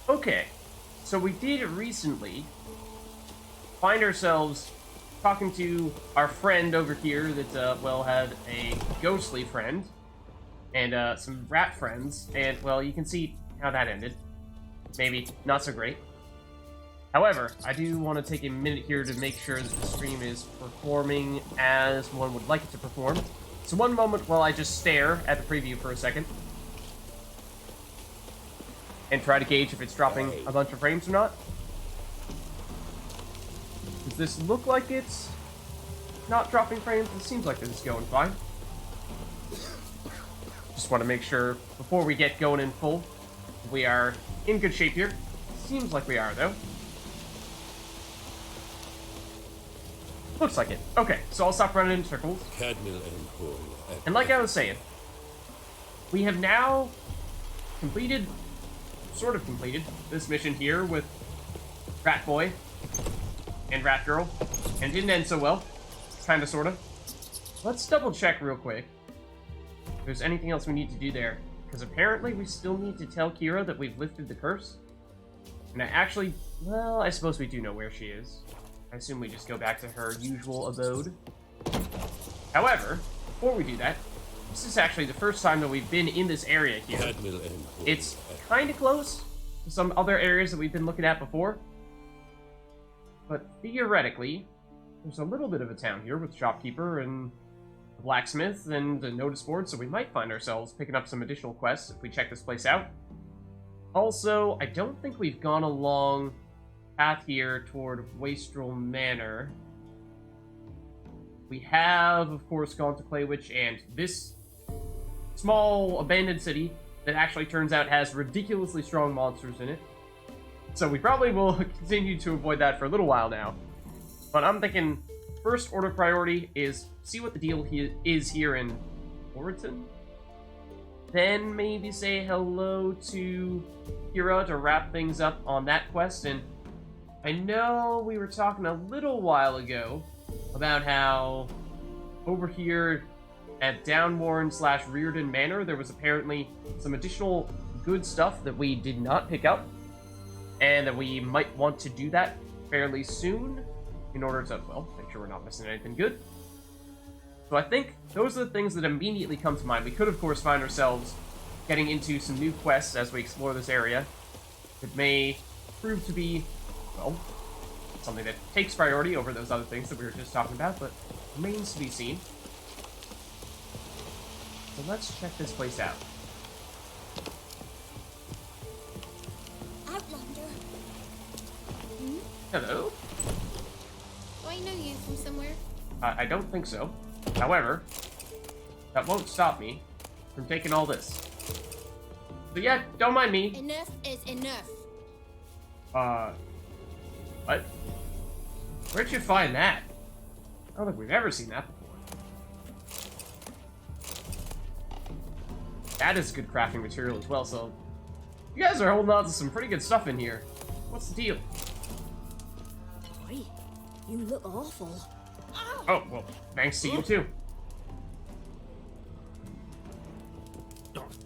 Okay, so we did recently find ourselves talking to our friend over here that, well, had a ghostly friend and some rat friends, and, well, you can see how that ended. Maybe not so great. However, I do want to take a minute here to make sure that the stream is performing as one would like it to perform. So one moment while I just stare at the preview for a second and try to gauge if it's dropping a bunch of frames or not. Does this look like it's not dropping frames? It seems like this is going fine. Just want to make sure before we get going in full, we are in good shape here. Seems like we are, though. Looks like it. Okay, so I'll stop running in circles. And like I was saying, we have now completed, sort of completed, this mission here with Rat Boy and Rat Girl. And it didn't end so well. Kinda, sorta. Let's double check real quick if there's anything else we need to do there. Because apparently we still need to tell Kira that we've lifted the curse. And I actually, well, I suppose we do know where she is. I assume we just go back to her usual abode. However, before we do that, this is actually the first time that we've been in this area here. It's kind of close to some other areas that we've been looking at before. But theoretically, there's a little bit of a town here with shopkeeper and a blacksmith and a notice board, so we might find ourselves picking up some additional quests if we check this place out. Also, I don't think we've gone along path here toward Wastrel Manor. We have, of course, gone to Claywitch and this small abandoned city that actually turns out has ridiculously strong monsters in it. So we probably will continue to avoid that for a little while now. But I'm thinking first order priority is see what the deal is here in ORETON. Then maybe say hello to Kira to wrap things up on that quest. And I know we were talking a little while ago about how over here at Downwarren/Reardon Manor, there was apparently some additional good stuff that we did not pick up, and that we might want to do that fairly soon in order to, well, make sure we're not missing anything good. So I think those are the things that immediately come to mind. We could, of course, find ourselves getting into some new quests as we explore this area. It may prove to be, well, something that takes priority over those other things that we were just talking about, but remains to be seen. So let's check this place out. Outlander. Hello? Do I know you from somewhere? I don't think so. However, that won't stop me from taking all this. So yeah, don't mind me. Enough is enough. What? Where'd you find that? I don't think we've ever seen that before. That is good crafting material as well, so you guys are holding on to some pretty good stuff in here. What's the deal? Boy, you look awful. Oh, well, thanks to you too.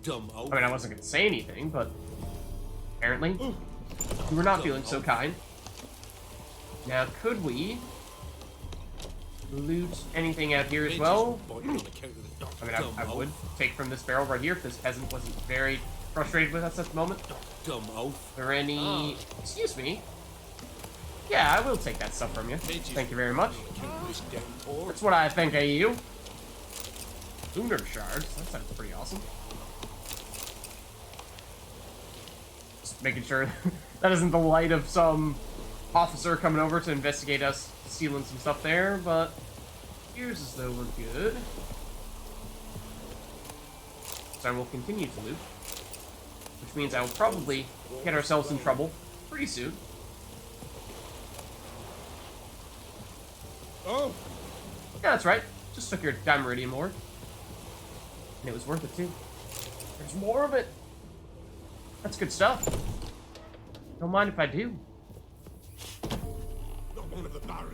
I mean, I wasn't gonna say anything, but apparently you were not feeling so kind. Now, could we loot anything out here as well? I mean, I would take from this barrel right here if this peasant wasn't very frustrated with us at the moment. Are there any... Excuse me. Yeah, I will take that stuff from you. Thank you very much. That's what I think of you. Lunar shards. That sounds pretty awesome. Just making sure that isn't the light of some officer coming over to investigate us stealing some stuff there, but appears as though we're good. So I will continue to loot, which means I will probably get ourselves in trouble pretty soon. Oh! Yeah, that's right. Just took your Dimeridium ore. And it was worth it, too. There's more of it. That's good stuff. Don't mind if I do.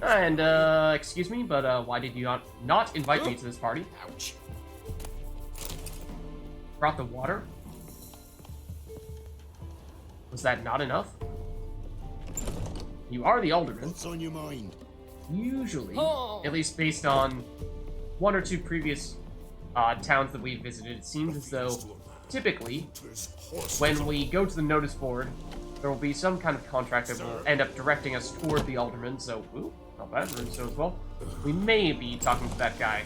And, excuse me, but, why did you not invite me to this party? Ouch. Brought the water? Was that not enough? You are the alderman. What's on your mind? Usually, at least based on one or two previous towns that we've visited, it seems as though typically when we go to the notice board, there will be some kind of contract that will end up directing us toward the alderman. So, ooh, not bad, runestone as well. We may be talking to that guy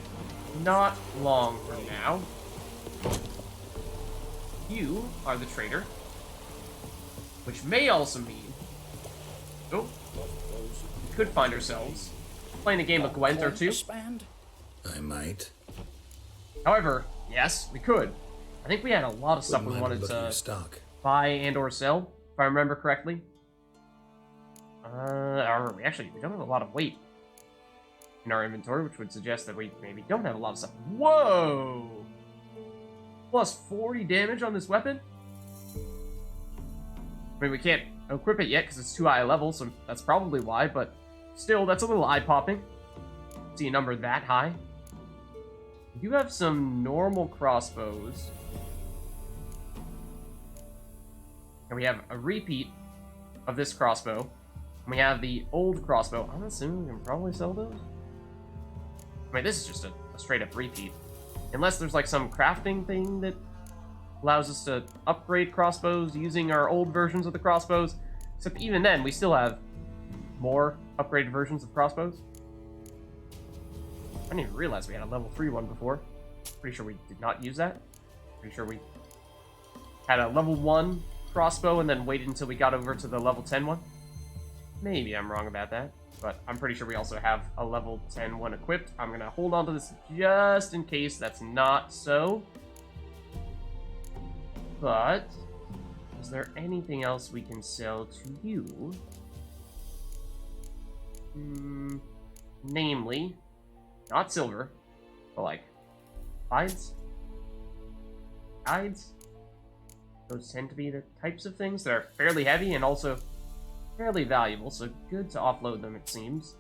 not long from now. You are the traitor, which may also mean, oh, we could find ourselves playing a game of Gwent or two. I might. However, yes, we could. I think we had a lot of stuff we wanted to buy and or sell, if I remember correctly. Or we don't have a lot of weight in our inventory, which would suggest that we maybe don't have a lot of stuff. Whoa! Plus 40 damage on this weapon? I mean, we can't equip it yet because it's too high a level, so that's probably why, but still, that's a little eye-popping. See a number that high. You have some normal crossbows. And we have a repeat of this crossbow. And we have the old crossbow. I'm assuming we can probably sell those. I mean, this is just a straight-up repeat. Unless there's like some crafting thing that allows us to upgrade crossbows using our old versions of the crossbows. Except even then, we still have more upgraded versions of crossbows. I didn't even realize we had a level 3 one before. Pretty sure we did not use that. Pretty sure we had a level 1 crossbow and then waited until we got over to the level 10 one. Maybe I'm wrong about that, but I'm pretty sure we also have a level 10 one equipped. I'm going to hold on to this just in case that's not so. But is there anything else we can sell to you? Namely, not silver, but like hides? Hides? Those tend to be the types of things that are fairly heavy and also fairly valuable, so good to offload them, it seems.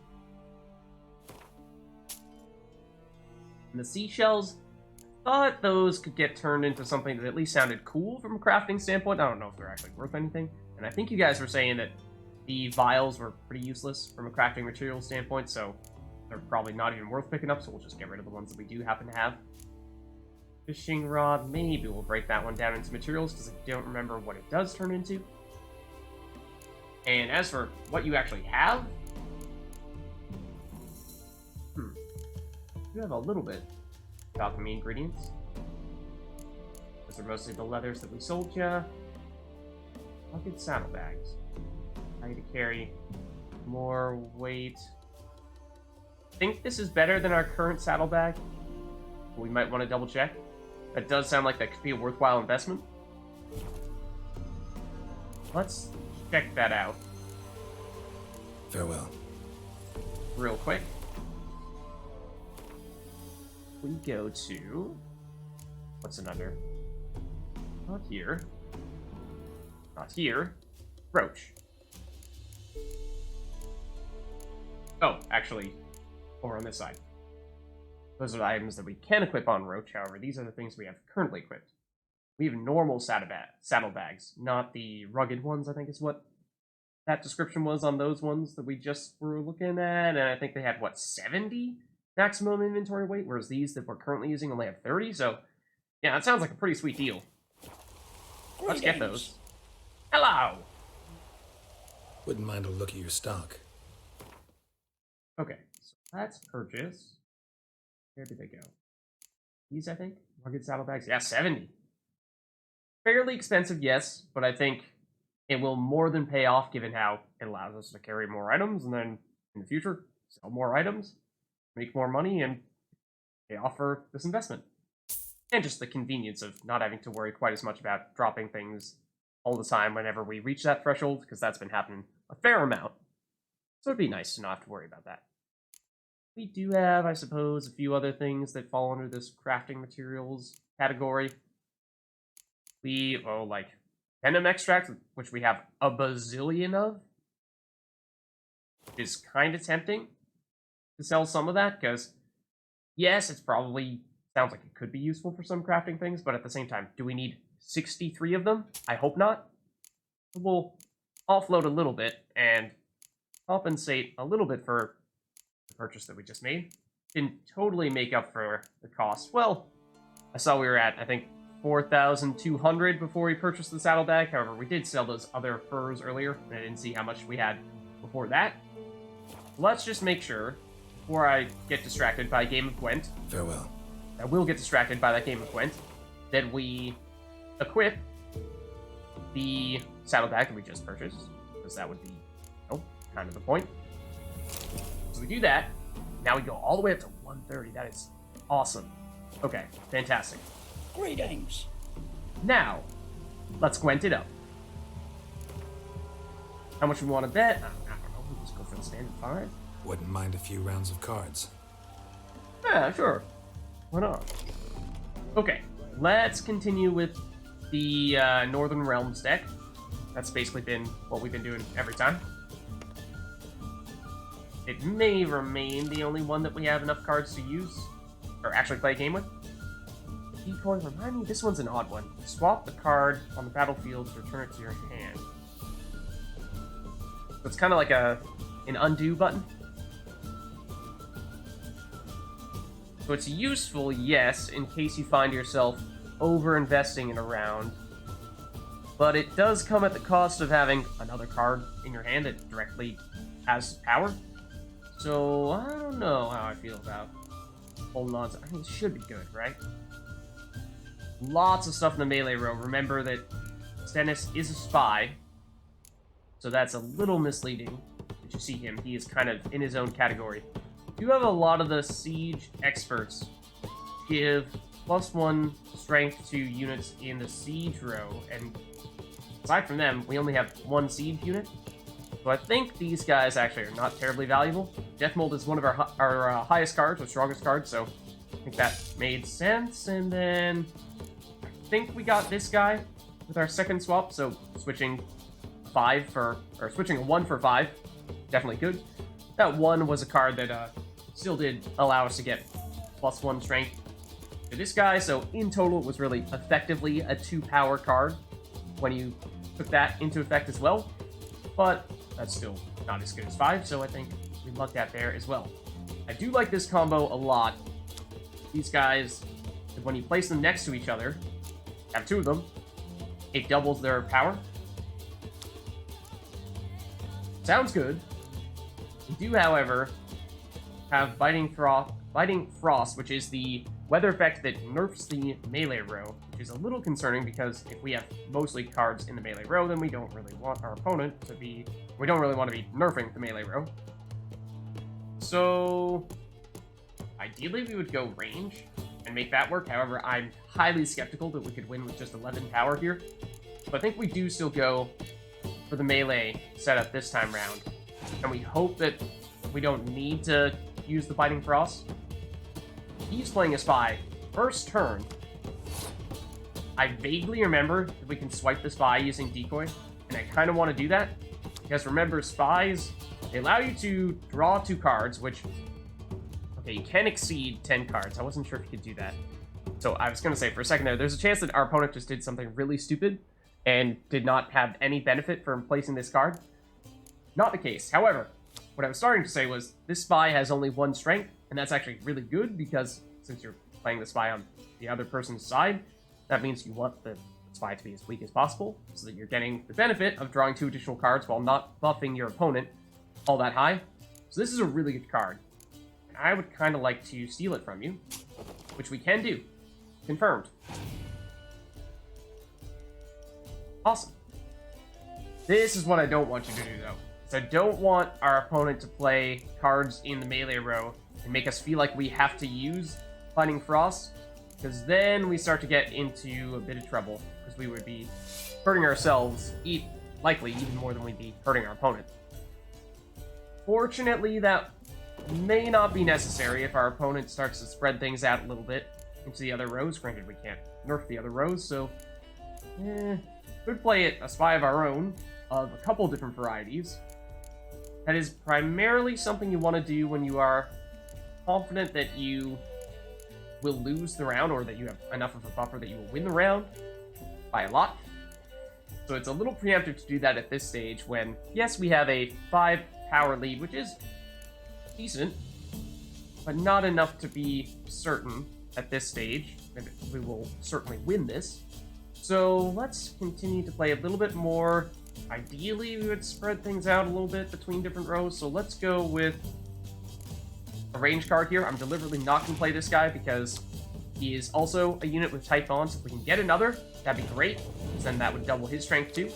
And the seashells, thought those could get turned into something that at least sounded cool from a crafting standpoint. I don't know if they're actually worth anything. And I think you guys were saying that the vials were pretty useless from a crafting material standpoint, so they're probably not even worth picking up, so we'll just get rid of the ones that we do happen to have. Fishing rod, maybe we'll break that one down into materials, because I don't remember what it does turn into. And as for what you actually have, you have a little bit of alchemy ingredients. Those are mostly the leathers that we sold ya. Bucket saddlebags. How to carry more weight. I think this is better than our current saddlebag. We might want to double check. That does sound like that could be a worthwhile investment. Let's check that out. Farewell. Real quick. We go to... what's another? Not here. Not here. Roach. Oh, actually, over on this side. Those are the items that we can equip on Roach, however, these are the things we have currently equipped. We have normal saddlebags, not the rugged ones, I think is what that description was on those ones that we just were looking at, and I think they had, what, 70 maximum inventory weight, whereas these that we're currently using only have 30, so yeah, that sounds like a pretty sweet deal. Let's get those. Hello! Wouldn't mind a look at your stock. Okay, so let's purchase... where did they go? These, I think? Rugged saddlebags? Yeah, 70. Fairly expensive, yes, but I think it will more than pay off given how it allows us to carry more items and then in the future sell more items, make more money, and pay off for this investment. And just the convenience of not having to worry quite as much about dropping things all the time whenever we reach that threshold, because that's been happening a fair amount. So it'd be nice to not have to worry about that. We do have, I suppose, a few other things that fall under this crafting materials category. Like venom extract, which we have a bazillion of, is kind of tempting to sell some of that, because, yes, it's probably, sounds like it could be useful for some crafting things, but at the same time, do we need 63 of them? I hope not. we'll offload a little bit and compensate a little bit for the purchase that we just made. Can totally make up for the cost. Well, I saw we were at, I think, 4,200 before we purchased the saddlebag. However, we did sell those other furs earlier, and I didn't see how much we had before that. Let's just make sure, before I get distracted by a game of Gwent, Farewell. I will get distracted by that game of Gwent, that we equip the saddlebag that we just purchased, because that would be, kind of the point. So we do that. Now we go all the way up to 130. That is awesome. Okay, fantastic. Greetings. Now, let's Gwent it up. How much we want to bet? I don't know. We'll just go for the standard 5. Wouldn't mind a few rounds of cards. Yeah, sure. Why not? Okay, let's continue with the Northern Realms deck. That's basically been what we've been doing every time. It may remain the only one that we have enough cards to use, or actually play a game with. Decoy, remind me, this one's an odd one. Swap the card on the battlefield to return it to your hand. So it's kind of like an undo button. So it's useful, yes, in case you find yourself over-investing in a round. But it does come at the cost of having another card in your hand that directly has power. So, I don't know how I feel about holding on to... I mean, it should be good, right? Lots of stuff in the melee row. Remember that Stennis is a spy, so that's a little misleading. Did you see him? He is kind of in his own category. You have a lot of the siege experts give +1 strength to units in the siege row, and aside from them, we only have 1 siege unit. So I think these guys actually are not terribly valuable. Death Mold is one of our highest cards, our strongest cards, so I think that made sense. And then I think we got this guy with our second swap, so switching switching a 1 for 5, definitely good. That 1 was a card that still did allow us to get +1 strength to this guy, so in total it was really effectively a 2-power card when you took that into effect as well. But that's still not as good as 5, so I think we lucked out there as well. I do like this combo a lot. These guys, when you place them next to each other, have 2 of them, it doubles their power. Sounds good. We do, however, have Biting Frost, which is the weather effect that nerfs the melee row, which is a little concerning because if we have mostly cards in the melee row, then we don't really want our opponent to be... We don't really want to be nerfing the melee row. So, ideally we would go range and make that work. However, I'm highly skeptical that we could win with just 11 power here. So I think we do still go for the melee setup this time round. And we hope that we don't need to use the Biting Frost. He's playing a spy. First turn, I vaguely remember that we can swipe the spy using decoy, and I kind of want to do that. Because remember, spies, they allow you to draw 2 cards, which... Okay, you can exceed 10 cards. I wasn't sure if you could do that. So I was going to say, for a second there's a chance that our opponent just did something really stupid and did not have any benefit from placing this card. Not the case. However, what I was starting to say was, this spy has only 1 strength, and that's actually really good, because since you're playing the spy on the other person's side, that means you want the spy to be as weak as possible, so that you're getting the benefit of drawing 2 additional cards while not buffing your opponent all that high. So this is a really good card. And I would kind of like to steal it from you, which we can do. Confirmed. Awesome. This is what I don't want you to do, though. So I don't want our opponent to play cards in the melee row and make us feel like we have to use Biting Frost, because then we start to get into a bit of trouble, because we would be hurting ourselves, likely even more than we'd be hurting our opponent. Fortunately, that may not be necessary if our opponent starts to spread things out a little bit into the other rows. Granted, we can't nerf the other rows, so could play it a spy of our own of a couple different varieties. That is primarily something you want to do when you are confident that you will lose the round, or that you have enough of a buffer that you will win the round by a lot. So it's a little preemptive to do that at this stage when, yes, we have a 5 power lead, which is decent, but not enough to be certain at this stage. And we will certainly win this. So let's continue to play a little bit more. Ideally, we would spread things out a little bit between different rows. So let's go with a range card here. I'm deliberately not going to play this guy because he is also a unit with tight bonds. If we can get another, that'd be great, because then that would double his strength too.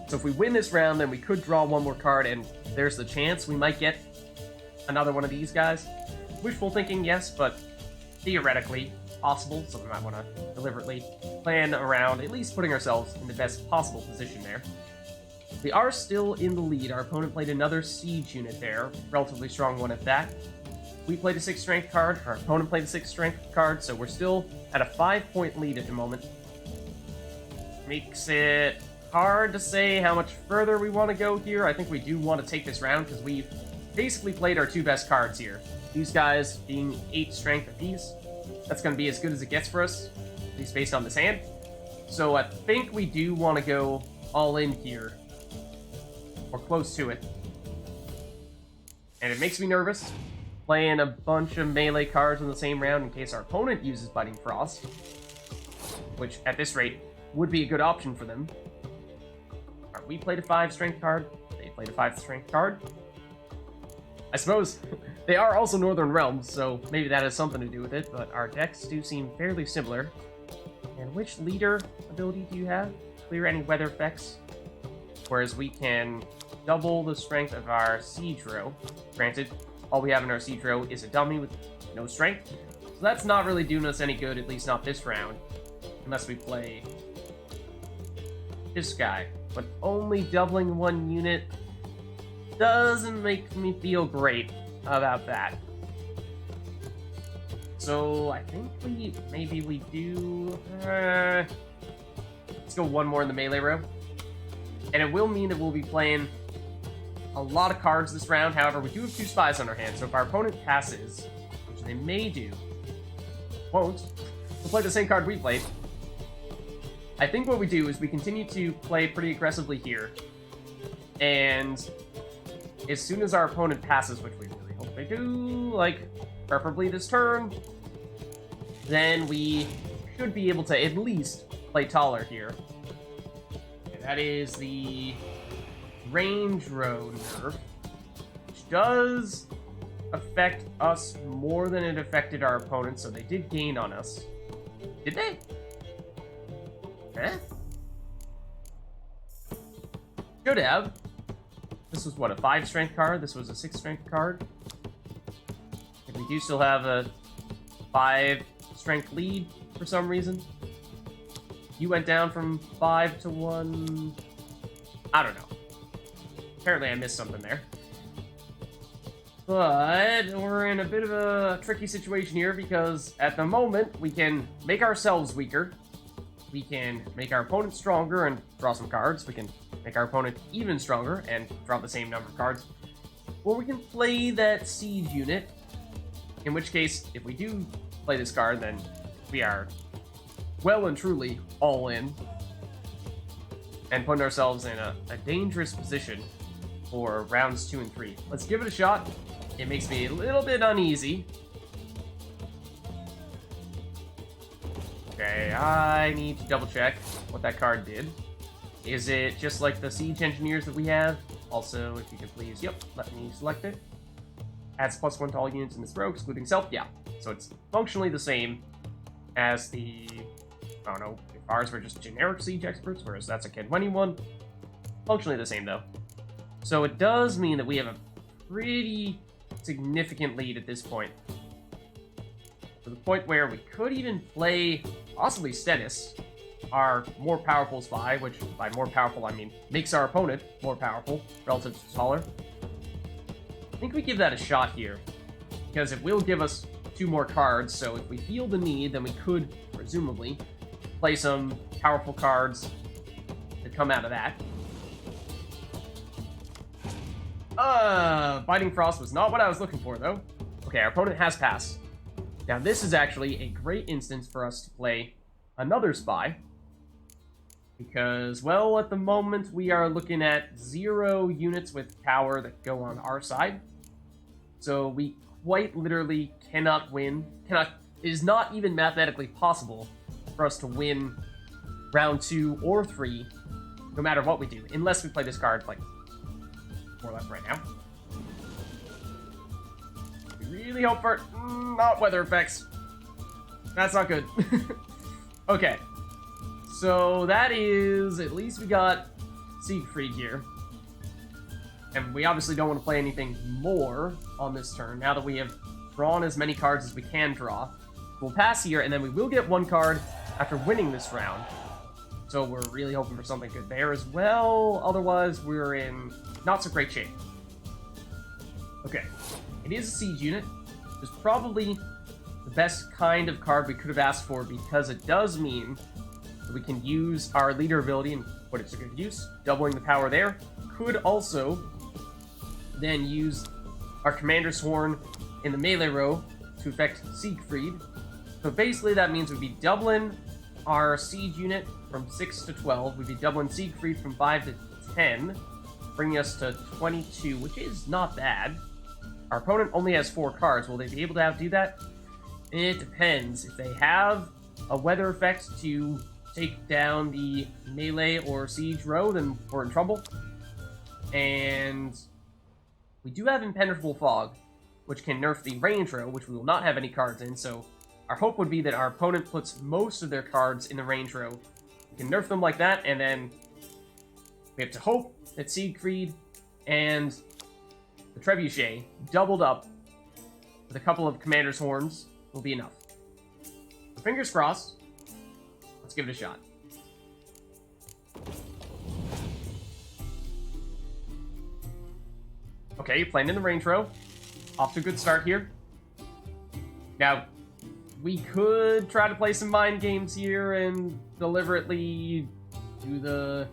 So if we win this round, then we could draw one more card, and there's the chance we might get another one of these guys. Wishful thinking, yes, but theoretically possible, so we might want to deliberately plan around at least putting ourselves in the best possible position there. We are still in the lead. Our opponent played another siege unit there, relatively strong one at that. We played a 6 strength card, our opponent played a 6 strength card, so we're still at a 5-point lead at the moment. Makes it hard to say how much further we want to go here. I think we do want to take this round because we've basically played our 2 best cards here. These guys being 8 strength apiece. That's going to be as good as it gets for us, at least based on this hand. So I think we do want to go all in here, or close to it. And it makes me nervous, playing a bunch of melee cards in the same round in case our opponent uses Biting Frost, which at this rate would be a good option for them. Alright, we played a 5 strength card, they played a 5 strength card. I suppose they are also Northern Realms, so maybe that has something to do with it, but our decks do seem fairly similar. And which leader ability do you have? Clear any weather effects. Whereas we can double the strength of our siege row. Granted, all we have in our siege row is a dummy with no strength. So that's not really doing us any good, at least not this round. Unless we play this guy. But only doubling 1 unit doesn't make me feel great about that. So I think maybe we do... let's go 1 more in the melee row. And it will mean that we'll be playing a lot of cards this round. However, we do have 2 spies on our hands, so if our opponent passes, which they may do, won't, we'll play the same card we played. I think what we do is we continue to play pretty aggressively here, and as soon as our opponent passes, which we really hope they do, like, preferably this turn, then we should be able to at least play taller here. Okay, that is the range row nerf, which does affect us more than it affected our opponent, so they did gain on us. Did they? Eh? Should have. This was what, a 5 strength card? This was a 6 strength card. And we do still have a 5 strength lead for some reason. You went down from 5 to 1. I don't know. Apparently I missed something there. But we're in a bit of a tricky situation here because at the moment we can make ourselves weaker. We can make our opponent stronger and draw some cards. We can make our opponent even stronger and draw the same number of cards. Or we can play that siege unit, in which case, if we do play this card, then we are well and truly all in and putting ourselves in a dangerous position for rounds 2 and 3. Let's give it a shot. It makes me a little bit uneasy. Okay, I need to double check what that card did. Is it just like the siege engineers that we have? Also, if you could please, yep, let me select it. Adds +1 to all units in this row, excluding self. Yeah, so it's functionally the same as the, I don't know, if ours were just generic siege experts, whereas that's a Kedwenny one. Functionally the same, though. So it does mean that we have a pretty significant lead at this point. To the point where we could even play, possibly Stennis, our more powerful spy, which by more powerful I mean makes our opponent more powerful relative to taller. I think we give that a shot here, because it will give us 2 more cards, so if we feel the need, then we could, presumably, play some powerful cards that come out of that. Biting Frost was not what I was looking for, though. Okay, our opponent has passed. Now, this is actually a great instance for us to play another spy. Because, well, at the moment we are looking at 0 units with power that go on our side. So we quite literally cannot win. It is not even mathematically possible for us to win round 2 or 3, no matter what we do, unless we play this card, like, more or less right now. We really hope for not weather effects. That's not good. Okay. So that is, at least we got Siegfried here. And we obviously don't want to play anything more on this turn, now that we have drawn as many cards as we can draw. We'll pass here, and then we will get 1 card after winning this round. So we're really hoping for something good there as well. Otherwise, we're in not so great shape. Okay. It is a siege unit. It's probably the best kind of card we could have asked for, because it does mean that we can use our leader ability and put it to good use, doubling the power there. Could also then use our Commander's Horn in the melee row to affect Siegfried. So basically that means we'd be doubling our siege unit from 6 to 12. We'd be doubling Siegfried from 5 to 10, bringing us to 22, which is not bad. Our opponent only has 4 cards. Will they be able to outdo that? It depends. If they have a weather effect to take down the melee or siege row, then we're in trouble. And we do have Impenetrable Fog, which can nerf the range row, which we will not have any cards in, so our hope would be that our opponent puts most of their cards in the range row. We can nerf them like that, and then we have to hope that Siegfried and the Trebuchet, doubled up with a couple of Commander's Horns, will be enough. So fingers crossed. Let's give it a shot. Okay, playing in the range row. Off to a good start here. Now, we could try to play some mind games here and deliberately do the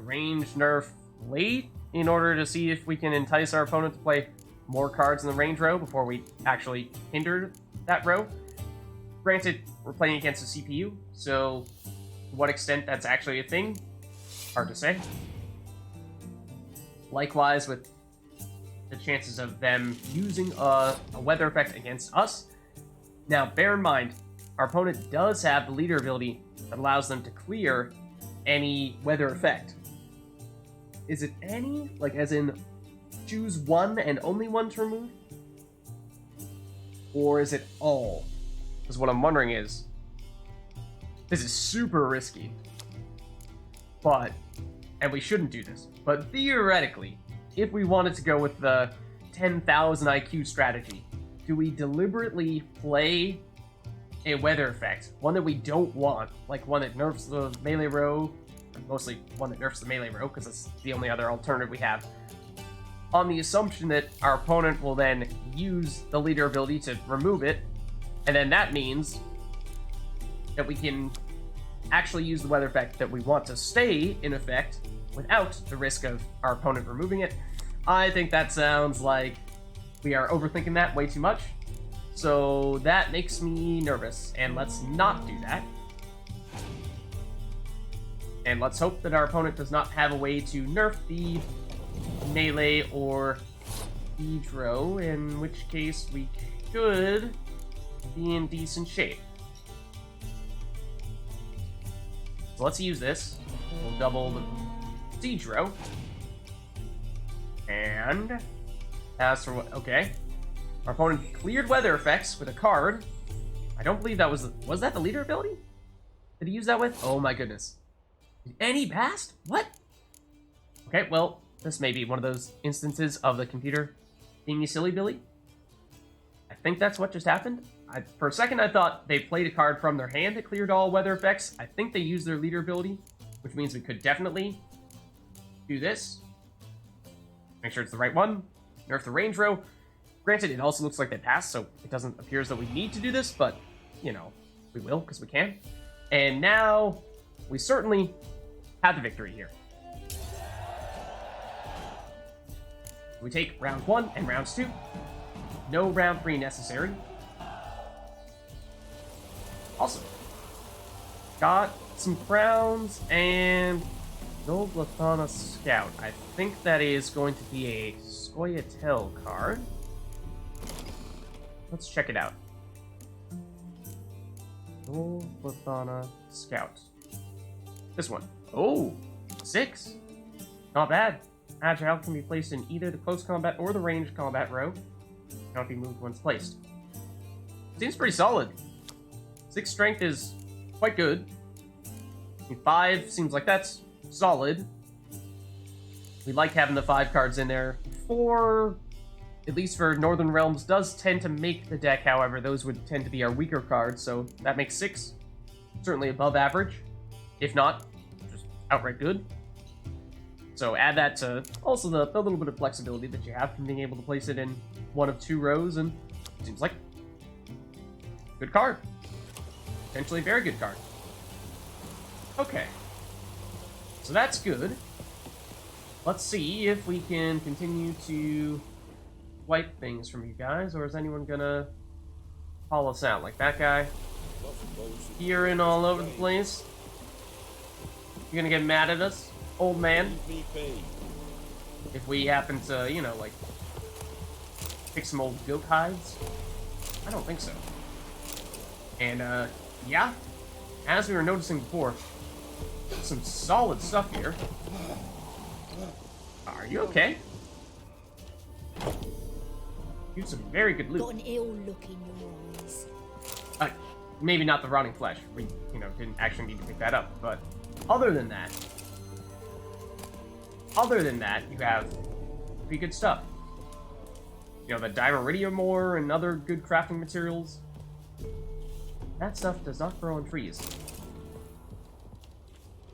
range nerf late in order to see if we can entice our opponent to play more cards in the range row before we actually hinder that row. Granted, we're playing against a CPU, so to what extent that's actually a thing, hard to say. Likewise with the chances of them using a weather effect against us. Now, bear in mind, our opponent does have the leader ability that allows them to clear any weather effect. Is it any? Like, as in, choose one and only one to remove? Or is it all? Because what I'm wondering is, this is super risky. But, and we shouldn't do this, but theoretically, if we wanted to go with the 10,000 IQ strategy, do we deliberately play a weather effect? One that we don't want, like one that nerfs the melee row, mostly one that nerfs the melee row, because it's the only other alternative we have, on the assumption that our opponent will then use the leader ability to remove it, and then that means that we can actually use the weather effect that we want to stay in effect without the risk of our opponent removing it. I think that sounds like we are overthinking that way too much, so that makes me nervous, and let's not do that. And let's hope that our opponent does not have a way to nerf the melee or siege row, in which case we should be in decent shape. So let's use this. We'll double the siege row. And as for what, okay. Our opponent cleared weather effects with a card. I don't believe that was that the leader ability? Did he use that with? Oh my goodness. And he passed? What? Okay, well, this may be one of those instances of the computer being a silly Billy. I think that's what just happened. For a second, I thought they played a card from their hand that cleared all weather effects. I think they used their leader ability, which means we could definitely do this. Make sure it's the right one. Nerf the range row. Granted, it also looks like they passed, so it doesn't appear as though we need to do this, but, you know, we will, because we can. And now, we certainly have the victory here. We take round 1 and rounds 2. No round 3 necessary. Awesome. Got some crowns and Gold Lathana Scout. I think that is going to be a Scoia'tael card. Let's check it out. Gold Lathana Scout. This one. Oh, 6. Not bad. Agile can be placed in either the close combat or the ranged combat row. Cannot be moved once placed. Seems pretty solid. 6 strength is quite good. 5 seems like that's solid. We like having the 5 cards in there. 4, at least for Northern Realms, does tend to make the deck. However, those would tend to be our weaker cards, so that makes 6 certainly above average. If not, just outright good. So add that to also the little bit of flexibility that you have from being able to place it in one of 2 rows, and seems like good card. Potentially a very good card. Okay. So that's good. Let's see if we can continue to wipe things from you guys, or is anyone gonna call us out? Like that guy peering all over the place. You're gonna get mad at us, old man? If we happen to, you know, like, pick some old goat hides? I don't think so. And, yeah, as we were noticing before, some solid stuff here. Are you okay? You have some very good loot. Got an ill look in your eyes. Maybe not the rotting flesh. We, you know, didn't actually need to pick that up, but other than that, you have pretty good stuff. You know, the Dimeritium ore and other good crafting materials. That stuff does not grow on trees.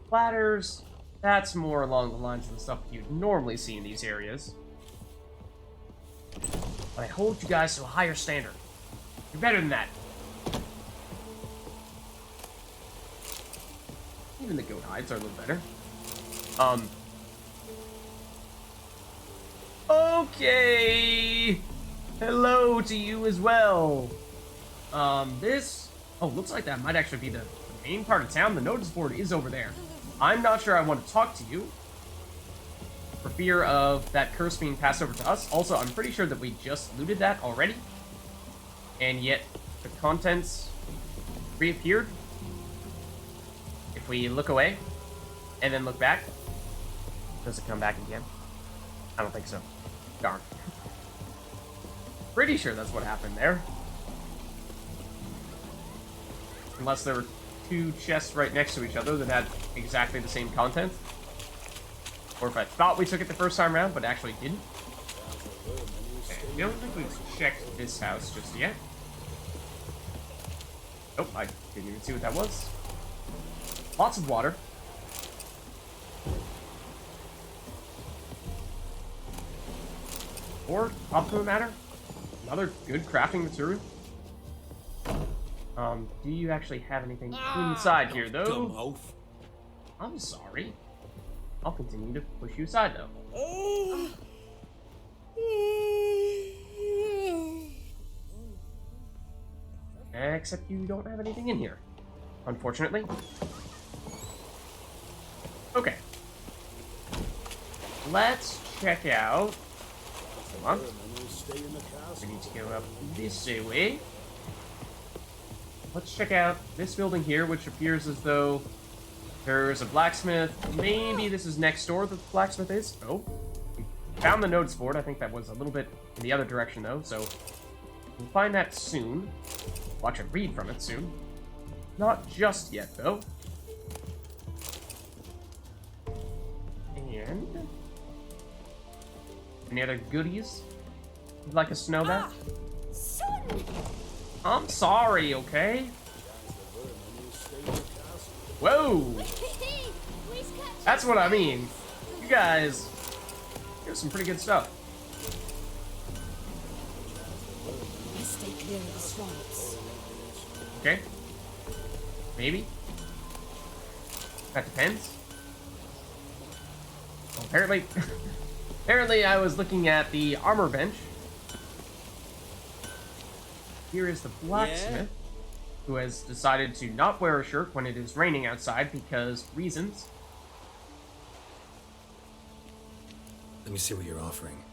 Platters, that's more along the lines of the stuff you'd normally see in these areas. But I hold you guys to a higher standard. You're better than that. Even the goat hides are a little better. Okay. Hello to you as well. This... Oh, looks like that might actually be the main part of town. The notice board is over there. I'm not sure I want to talk to you, for fear of that curse being passed over to us. Also, I'm pretty sure that we just looted that already, and yet the contents reappeared. If we look away, and then look back, does it come back again? I don't think so. Darn. Pretty sure that's what happened there. Unless there were 2 chests right next to each other that had exactly the same content. Or if I thought we took it the first time around, but actually didn't. Okay, I don't think we've checked this house just yet. Nope, I didn't even see what that was. Lots of water. Or, optimum matter, another good crafting material. Do you actually have anything inside here, though? I'm sorry. I'll continue to push you aside, though. Except you don't have anything in here, unfortunately. Okay. Let's check out... Hold on. We need to go up this way. Let's check out this building here, which appears as though there's a blacksmith. Maybe this is next door that the blacksmith is. Oh. We found the notice board. I think that was a little bit in the other direction, though, so we'll find that soon. We'll actually read from it soon. Not just yet, though. And... any other goodies you'd like us to know about? Son! I'm sorry, okay? Whoa! That's what I mean. You guys, here's some pretty good stuff. Let's stay clear of the swamps. Okay. Maybe. That depends. Well, apparently... apparently I was looking at the armor bench. Here is the blacksmith, who has decided to not wear a shirt when it is raining outside because reasons. Let me see what you're offering.